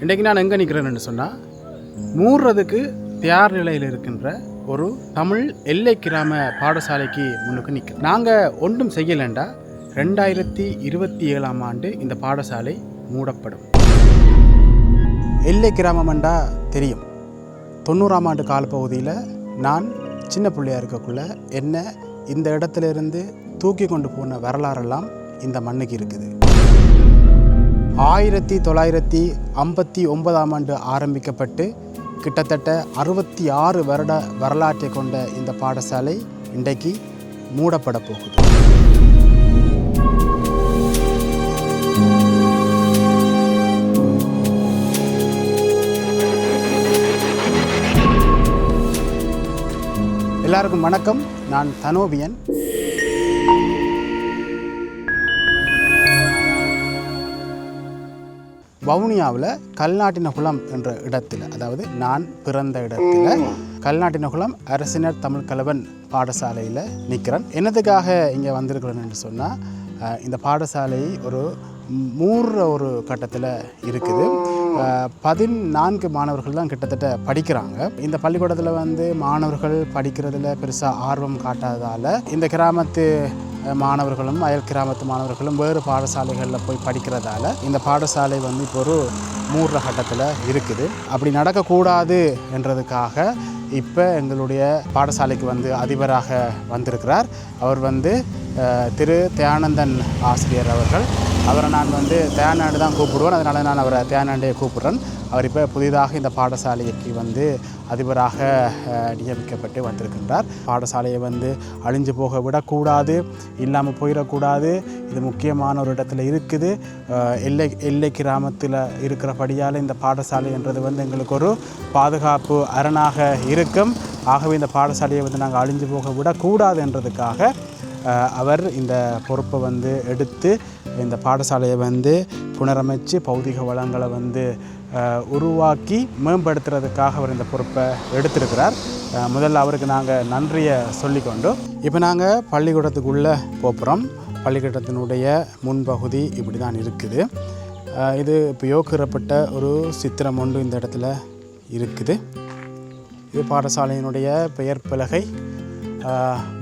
இன்றைக்கு நான் எங்கே நிற்கிறேன்னு சொன்னால், மூடுறதுக்கு தயார் நிலையில் இருக்கின்ற ஒரு தமிழ் எல்லை கிராம பாடசாலைக்கு முன்னுக்கு நிற்கிறேன். நாங்கள் ஒன்றும் செய்யலைண்டா 2027ஆம் ஆண்டு இந்த பாடசாலை மூடப்படும். எல்லை கிராமம்ண்டா தெரியும். 90ஆம் ஆண்டு காலப்பகுதியில் நான் சின்ன பிள்ளையாக இருக்கக்குள்ள என்ன இந்த இடத்துல இருந்து தூக்கி கொண்டு போன வரலாறெல்லாம் இந்த மண்ணுக்கு இருக்குது. 1959ஆம் ஆண்டு ஆரம்பிக்கப்பட்டு கிட்டத்தட்ட 66 வருட வரலாற்றை கொண்ட இந்த பாடசாலை இன்றைக்கு மூடப்பட போகுது. எல்லாருக்கும் வணக்கம். நான் தனோபியன். வவுனியாவில் கல்நாட்டினகுளம் என்ற இடத்துல, அதாவது நான் பிறந்த இடத்துல கல்நாட்டினகுளம் அரசினர் தமிழ் கலவன் பாடசாலையில் நிற்கிறேன். என்னதுக்காக இங்கே வந்திருக்கிறேன் என்று சொன்னால், இந்த பாடசாலை ஒரு கட்டத்தில் இருக்குது. 14 மாணவர்கள் தான் கிட்டத்தட்ட படிக்கிறாங்க. இந்த பள்ளிக்கூடத்தில் மாணவர்கள் படிக்கிறதுல பெருசாக ஆர்வம் காட்டாததால் இந்த கிராமத்து மாணவர்களும் அயல் கிராமத்து மாணவர்களும் வேறு பாடசாலைகளில் போய் படிக்கிறதால இந்த பாடசாலை இப்போ ஒரு மூடுற கட்டத்தில் இருக்குது. அப்படி நடக்கக்கூடாது என்றதுக்காக இப்போ எங்களுடைய பாடசாலைக்கு அதிபராக வந்திருக்கிறார். அவர் திரு தயானந்தன் ஆசிரியர் அவர்கள். அவரை நான் தயானாண்டு தான் கூப்பிடுவேன், அதனால் நான் அவரை தயானாண்டே கூப்பிட்றேன். அவர் இப்போ புதிதாக இந்த பாடசாலைக்கு அதிபராக நியமிக்கப்பட்டு வந்திருக்கின்றார். பாடசாலையை அழிஞ்சு போக விடக்கூடாது, இல்லாமல் போயிடக்கூடாது. இது முக்கியமான ஒரு இடத்துல இருக்குது. எல்லை கிராமத்தில் இருக்கிறபடியால் இந்த பாடசாலை என்றது எங்களுக்கு ஒரு பாதுகாப்பு அரணாக இருக்கும். ஆகவே இந்த பாடசாலையை நாங்கள் அழிஞ்சு போக விடக்கூடாது என்றதுக்காக அவர் இந்த பொறுப்பை எடுத்து இந்த பாடசாலையை புனரமைச்சு பௌதிக வளங்களை உருவாக்கி மேம்படுத்துறதுக்காக அவர் இந்த பொறுப்பை எடுத்திருக்கிறார். முதல்ல அவருக்கு நாங்கள் நன்றியை சொல்லிக்கொண்டோம். இப்போ நாங்கள் பள்ளிக்கூடத்துக்குள்ளே போகிறோம். பள்ளிக்கூடத்தினுடைய முன்பகுதி இப்படி தான் இருக்குது. இது இப்போ யோகிரப்பட்ட ஒரு சித்திரம் ஒன்று இந்த இடத்துல இருக்குது. இது பாடசாலையினுடைய பெயர் பலகை.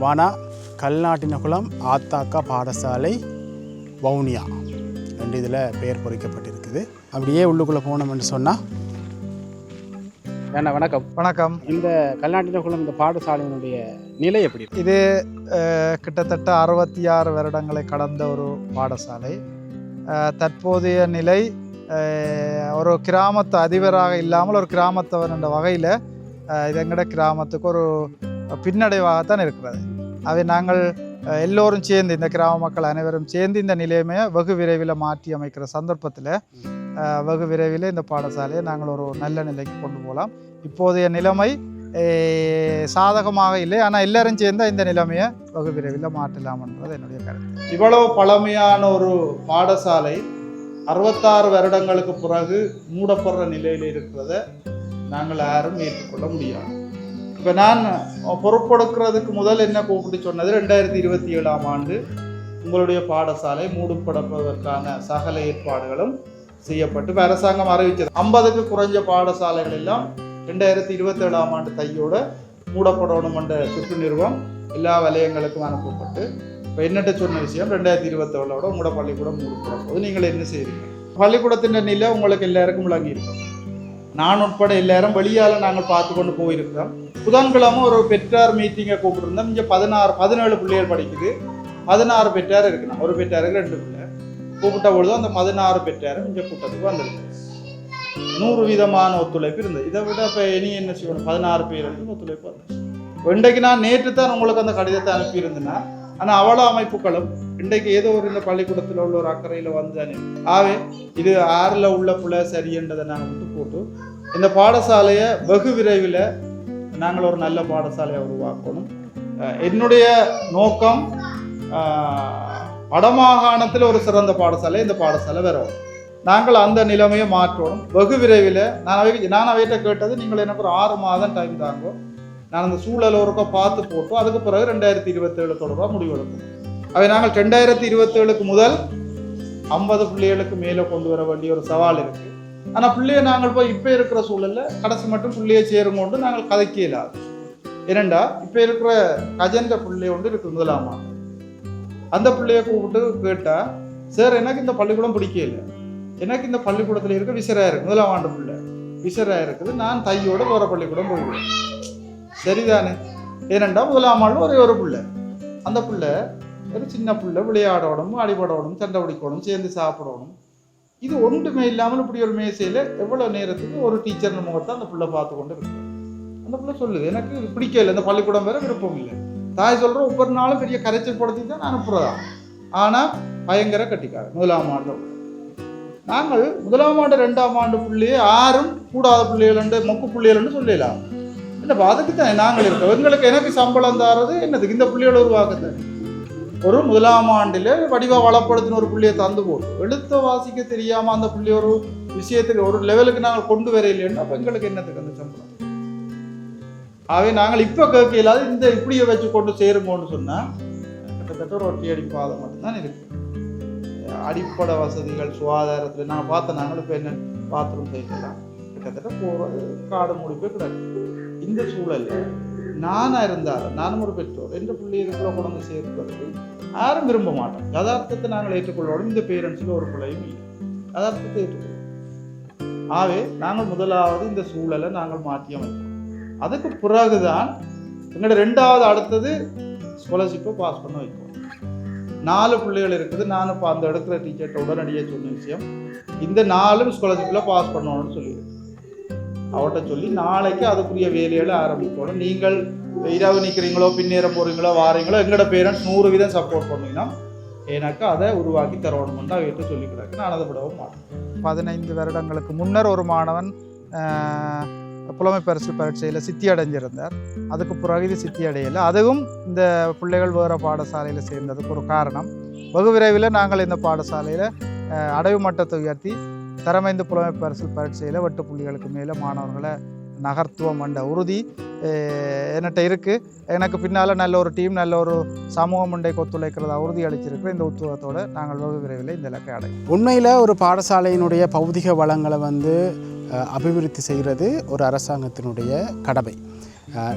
வானா கல்நாட்டினகுளம் ஆத்தாக்கா பாடசாலை வவுனியா ரெண்டு இதில் பெயர் பொறிக்கப்பட்டிருக்குது. அப்படியே உள்ளுக்குள்ளே போனோம்னு சொன்னால், ஏன்னா வணக்கம். வணக்கம். இந்த கல்நாட்டினகுளம் இந்த பாடசாலையினுடைய நிலை எப்படி இருக்கு? இது கிட்டத்தட்ட 66 வருடங்களை கடந்த ஒரு பாடசாலை. தற்போதைய நிலை ஒரு கிராமத்து அதிபராக இல்லாமல் ஒரு கிராமத்தவர் என்ற வகையில் இது எங்கட கிராமத்துக்கு ஒரு பின்னடைவாகத்தான் இருக்கிறது. அவை நாங்கள் எல்லோரும் சேர்ந்து, இந்த கிராம மக்கள் அனைவரும் சேர்ந்து இந்த நிலைமையை வெகு விரைவில் மாற்றி அமைக்கிற சந்தர்ப்பத்தில் வெகு விரைவில் இந்த பாடசாலையை நாங்கள் ஒரு நல்ல நிலைக்கு கொண்டு போகலாம். இப்போதைய நிலைமை சாதகமாக இல்லை, ஆனால் எல்லாரும் சேர்ந்தால் இந்த நிலைமையை வெகு விரைவில் மாற்றலாம்ன்றது என்னுடைய கருத்து. இவ்வளவு பழமையான ஒரு பாடசாலை 66 வருடங்களுக்கு பிறகு மூடப்படுற நிலையில் இருக்கிறத நாங்கள் யாரும் ஏற்றுக்கொள்ள முடியாது. இப்போ நான் பொறுப்பெடுக்கிறதுக்கு முதல் என்ன கூப்பிட்டு சொன்னது, 2027ஆம் ஆண்டு உங்களுடைய பாடசாலை மூடப்படுவதற்கான சகல ஏற்பாடுகளும் செய்யப்பட்டு அரசாங்கம் அறிவித்தது. 50க்கு குறைஞ்ச பாடசாலைகள் எல்லாம் 2027ஆம் ஆண்டு தையோடு மூடப்படணும் என்ற சுற்று நிறுவனம் எல்லா வலயங்களுக்கும் அனுப்பப்பட்டு இப்போ என்னட்ட சொன்ன விஷயம் 2027ஓட உங்களோட பள்ளிக்கூடம் மூடப்பட போது நீங்கள் என்ன செய்கிறீங்க? பள்ளிக்கூடத்தின் நிலை உங்களுக்கு எல்லாருக்கும் விளங்கியிருக்கும். நான் உட்பட எல்லாரும் வெளியால் நாங்கள் பார்த்து கொண்டு போயிருக்கிறோம். புதன்கிழமை ஒரு பெற்றார் மீட்டிங்கை கூப்பிட்டுருந்தோம். இங்கே 17 பிள்ளைகள் படிக்குது. 16 பெற்றார் இருக்குண்ணா. ஒரு பெற்றாருக்கு 2 பிள்ளை கூப்பிட்ட பொழுது அந்த 16 பெற்றாரும் இங்கே கூட்டத்துக்கு வந்திருக்கு. 100% ஒத்துழைப்பு இருந்தது. இதை விட இப்போ இனி என்ன செய்யணும்? 16 பேருக்கு ஒத்துழைப்பு வந்தது. இன்றைக்கு நான் நேற்று தான் உங்களுக்கு அந்த கடிதத்தை அனுப்பியிருந்தேன்னா, ஆனால் அவ்வளோ அமைப்புகளும் இன்றைக்கு ஏதோ ஒரு இந்த பள்ளிக்கூடத்தில் உள்ள ஒரு அக்கறையில் வந்தானே. ஆகவே இது 6ல் உள்ள பிள்ளை சரியன்றதை நாங்கள் விட்டு போட்டு இந்த பாடசாலையை வெகு விரைவில் நாங்கள் ஒரு நல்ல பாடசாலையை உருவாக்கணும். என்னுடைய நோக்கம் வடமாகாணத்தில் ஒரு சிறந்த பாடசாலை இந்த பாடசாலை வரும். நாங்கள் அந்த நிலைமையை மாற்றணும் வெகு விரைவில். நான் அவைகிட்ட கேட்டது, நீங்கள் எனக்கு ஒரு 6 மாதம் டைம் தாங்க, நான் அந்த சூழல் ஒருக்கா பார்த்து போட்டு அதுக்கு பிறகு 2027 தொடர்பாக முடிவெடுப்போம். அவை நாங்கள் 2027க்கு முதல் 50 பிள்ளைகளுக்கு மேலே கொண்டு வர வேண்டிய ஒரு சவால் இருக்குது. ஆனால் பிள்ளையை நாங்கள் போய் இப்போ இருக்கிற சூழலில் கடைசி மட்டும் பிள்ளையை சேருங்கொண்டு நாங்கள் கதைக்க இல்லாது. ஏனெண்டா இப்போ இருக்கிற கஜன்ற பிள்ளை ஒன்று இருக்குது 1ஆம் ஆண்டு. அந்த பிள்ளையை கூப்பிட்டு கேட்டால், சார் எனக்கு இந்த பள்ளிக்கூடம் பிடிக்கல, எனக்கு இந்த பள்ளிக்கூடத்தில் இருக்க விசராக இருக்குது, 1ஆம் ஆண்டு பிள்ளை விசராக இருக்குது, நான் தையோடு வேற பள்ளிக்கூடம் போயிடுவேன். சரிதானே? ஏனெண்டா 1ஆம் ஆண்டு ஒரே ஒரு பிள்ளை, அந்த பிள்ளை ஒரு சின்ன பிள்ளை, விளையாடணும், அடிபடணும், சண்டை பிடிக்கணும், சேர்ந்து சாப்பிடணும். இது ஒன்றுமே இல்லாமல் இப்படி ஒரு மேசையில் எவ்வளோ நேரத்துக்கு ஒரு டீச்சர் முகத்தை அந்த பிள்ளை பார்த்து கொண்டு இருக்கு. அந்த பிள்ளை சொல்லுது, எனக்கு இது பிடிக்கல, இந்த பள்ளிக்கூடம் வேற விருப்பம் இல்லை. தாய் சொல்கிறோம், ஒவ்வொரு நாளும் பெரிய கரைச்சல் படுத்தி தான் அனுப்புகிறதா. ஆனால் பயங்கர கட்டிக்காரு 1ஆம் ஆண்டு. நாங்கள் 1ஆம் ஆண்டு 2ஆம் ஆண்டு பிள்ளையே யாரும் கூடாத பிள்ளைகள் மொக்கு பிள்ளைகள்னு சொல்லலாம். என்னப்பா அதுக்கு தான் நாங்கள் இருக்கோம். எங்களுக்கு எனக்கு சம்பளம் தாரது என்னதுக்கு? இந்த பிள்ளைகளை உருவாக்கத்தை ஒரு 1ஆம் ஆண்டில் வடிவாக வளப்படுத்தின ஒரு பிள்ளையை தந்து போட்டு எழுத்த வாசிக்க தெரியாமல் அந்த பிள்ளைய ஒரு விஷயத்துக்கு ஒரு லெவலுக்கு நாங்கள் கொண்டு வர இல்லைன்னா அப்போ எங்களுக்கு என்னத்துக்கு அந்த சம்பளம்? ஆகவே நாங்கள் இப்போ கேட்க இல்லாத இந்த இப்படியை வச்சு கொண்டு சேருங்கன்னு சொன்னால் கிட்டத்தட்ட ஒரு ஒட்டி அடி பாதம் மட்டும்தான் இருக்குது. அடிப்படை வசதிகள் சுகாதாரத்தில் நாங்கள் பார்த்த நாங்களும் இப்போ என்ன பாத்ரூம் சேர்க்கலாம் கிட்டத்தட்ட போகிறது காடு மூடி போய் கிடக்கு. இந்த சூழலில் நானாக இருந்தாலும் நானும் ஒரு பெற்றோர் எந்த பிள்ளையை இதுக்குள்ள கொண்டு சேர்க்கிறது யாரும் விரும்ப மாட்டோம். யதார்த்தத்தை நாங்கள் ஏற்றுக்கொள்ளோம். இந்த பேரண்ட்ஸில் ஒரு பிள்ளையும் இல்லை, யதார்த்தத்தை ஏற்றுக்கொள்வோம். ஆகவே நாங்கள் முதலாவது இந்த சூழலை நாங்கள் மாற்றி அமைப்போம். அதுக்கு பிறகுதான் எங்களோட 2வது அடுத்தது ஸ்காலர்ஷிப்பை பாஸ் பண்ண வைப்போம். 4 பிள்ளைகள் இருக்குது. நான் இப்போ அந்த எடுக்கிற டீச்சர்கிட்ட உடனடியாக சொன்ன விஷயம், இந்த 4 ஸ்காலர்ஷிப்பில் பாஸ் பண்ணணும்னு சொல்லியிருக்கு. அவட்ட சொல்லி நாளைக்கு அதுக்குரிய வேலைகளை ஆரம்பிக்கணும். நீங்கள் இரவு நிற்கிறீங்களோ, பின்னேறம் போகிறீங்களோ, வாரீங்களோ, எங்களோட பேரண்ட்ஸ் 100% சப்போர்ட் பண்ணிங்கன்னா எனக்கு அதை உருவாக்கி தரணும்னு அவர்கிட்ட சொல்லிக்கிறாங்க. நான் அதை விடவும் மாட்டேன். 15 வருடங்களுக்கு முன்னர் ஒரு மாணவன் புலமை பரிசு பரீட்சையில் சித்தி அடைஞ்சிருந்தார். அதுக்கு பிறகு இது சித்தி அடையலை. அதுவும் இந்த பிள்ளைகள் வேறு பாடசாலையில் சேர்ந்ததுக்கு ஒரு காரணம். வெகு விரைவில் நாங்கள் இந்த பாடசாலையில் அடைவு மட்டத்தை உயர்த்தி தரமைந்து புலமை பரிசு பரீட்சையில் 8 புள்ளிகளுக்கு மேலே மாணவர்களை நகர்த்துவம் என்ற உறுதி என்கிட்ட இருக்குது. எனக்கு பின்னால் நல்ல ஒரு டீம், நல்ல ஒரு சமூகம் முண்டைக்கு ஒத்துழைக்கிறதா உறுதி அளிச்சிருக்கிற இந்த உத்துவத்தோடு நாங்கள் வெகு விரைவில் இந்த இலக்கை அடையும். உண்மையில் ஒரு பாடசாலையினுடைய பௌதிக வளங்களை அபிவிருத்தி செய்கிறது ஒரு அரசாங்கத்தினுடைய கடமை.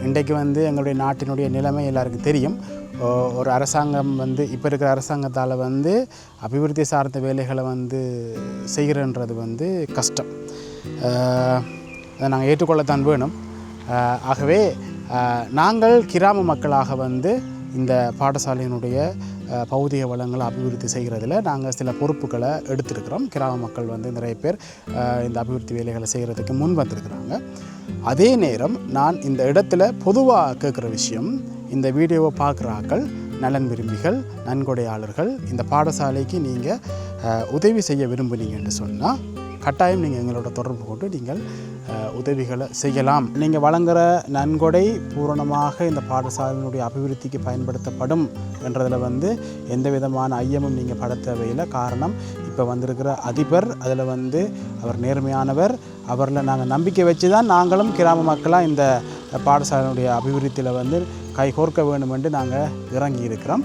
இன்றைக்கு எங்களுடைய நாட்டினுடைய நிலைமை எல்லாருக்கும் தெரியும். ஒரு அரசாங்கம் இப்போ இருக்கிற அரசாங்கத்தால் அபிவிருத்தி சார்ந்த வேலைகளை செய்கிறன்றது கஷ்டம். அதை நாங்கள் ஏற்றுக்கொள்ளத்தான் வேணும். ஆகவே நாங்கள் கிராம மக்களாக இந்த பாடசாலையினுடைய பௌதிக வளங்களை அபிவிருத்தி செய்கிறதுல நாங்கள் சில பொறுப்புகளை எடுத்திருக்கிறோம். கிராம மக்கள் நிறைய பேர் இந்த அபிவிருத்தி வேலைகளை செய்கிறதுக்கு முன் வந்திருக்கிறாங்க. அதே நேரம் நான் இந்த இடத்துல பொதுவாக கேட்குற விஷயம், இந்த வீடியோவை பார்க்குற ஆக்கள், நலன் விரும்பிகள், நன்கொடையாளர்கள், இந்த பாடசாலைக்கு நீங்கள் உதவி செய்ய விரும்புனீங்கன்னு சொன்னால் கட்டாயம் நீங்கள் எங்களோட தொடர்பு கொண்டு நீங்கள் உதவிகளை செய்யலாம். நீங்கள் வழங்குகிற நன்கொடை பூரணமாக இந்த பாடசாலையினுடைய அபிவிருத்திக்கு பயன்படுத்தப்படும் என்றதில் எந்த விதமான ஐயமும் நீங்கள் பட தேவையில்லை. காரணம், இப்போ வந்திருக்கிற அதிபர் அதில் அவர் நேர்மையானவர். அவரில் நாங்கள் நம்பிக்கை வச்சு தான் நாங்களும் கிராம மக்களாக இந்த பாடசாலையினுடைய அபிவிருத்தியில் கைகோர்க்க வேண்டும் என்று நாங்கள் இறங்கி இருக்கிறோம்.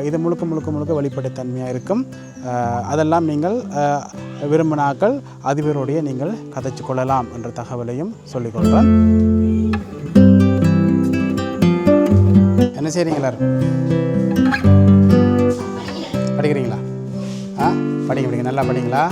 இது முழுக்க வெளிப்படைத்தன்மையாக இருக்கும். அதெல்லாம் நீங்கள் விரும்பினாக்கள் அதிபரோடைய நீங்கள் கதைச்சு கொள்ளலாம் என்ற தகவலையும் சொல்லிக்கொள்கிறேன். என்ன செய்கிறீங்களா? படிக்கிறீங்களா? படிங்க நல்லா படிங்களா?